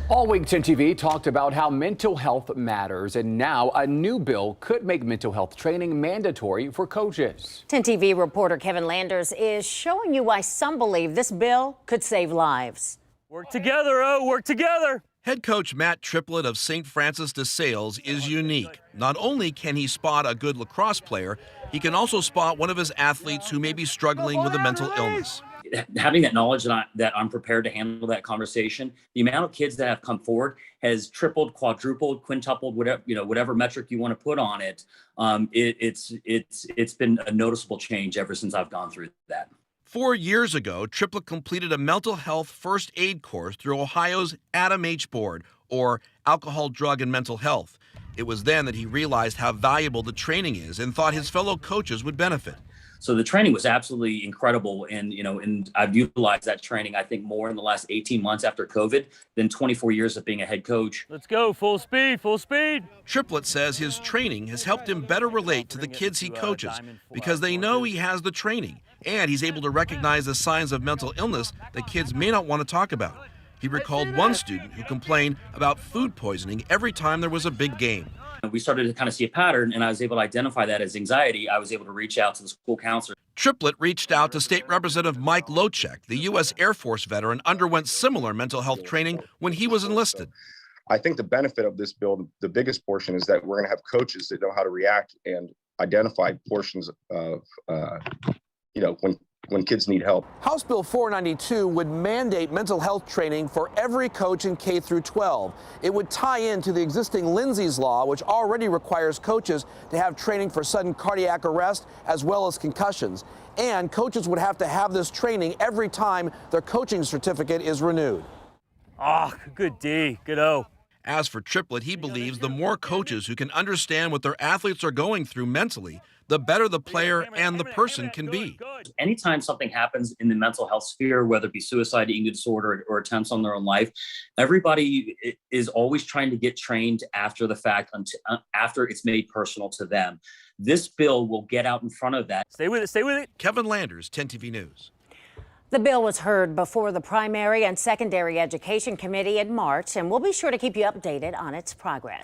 All week, 10 TV talked about how mental health matters, and now a new bill could make mental health training mandatory for coaches. 10 TV reporter Kevin Landers is showing you why some believe this bill could save lives. Work together, work together. Head coach Matt Triplett of St. Francis de Sales is unique. Not only can he spot a good lacrosse player, he can also spot one of his athletes who may be struggling with a mental illness. Having that knowledge that I'm prepared to handle that conversation, the amount of kids that have come forward has tripled, quadrupled, quintupled, whatever metric you want to put on it. It's been a noticeable change ever since I've gone through that. 4 years ago, Triplett completed a mental health first aid course through Ohio's Adam H. Board, or Alcohol, Drug, and Mental Health. It was then that he realized how valuable the training is and thought his fellow coaches would benefit. So the training was absolutely incredible. And I've utilized that training, I think, more in the last 18 months after COVID than 24 years of being a head coach. Let's go, full speed, full speed. Triplett says his training has helped him better relate to the kids he coaches because they know he has the training and he's able to recognize the signs of mental illness that kids may not want to talk about. He recalled one student who complained about food poisoning every time there was a big game. We started to kind of see a pattern, and I was able to identify that as anxiety. I was able to reach out to the school counselor. Triplett reached out to State Representative Mike Lochek. The U.S. Air Force veteran underwent similar mental health training when he was enlisted. I think the benefit of this bill, the biggest portion, is that we're going to have coaches that know how to react and identify portions of, when kids need help. House Bill 492 would mandate mental health training for every coach in K through 12. It would tie into the existing Lindsey's law, which already requires coaches to have training for sudden cardiac arrest as well as concussions. And coaches would have to have this training every time their coaching certificate is renewed. Good D, good O. As for Triplett, he believes the more coaches who can understand what their athletes are going through mentally, the better the player and the person can be. Anytime something happens in the mental health sphere, whether it be suicide, eating disorder, or attempts on their own life, everybody is always trying to get trained after the fact, after it's made personal to them. This bill will get out in front of that. Stay with it, stay with it. Kevin Landers, 10 TV News. The bill was heard before the Primary and Secondary Education Committee in March, and we'll be sure to keep you updated on its progress.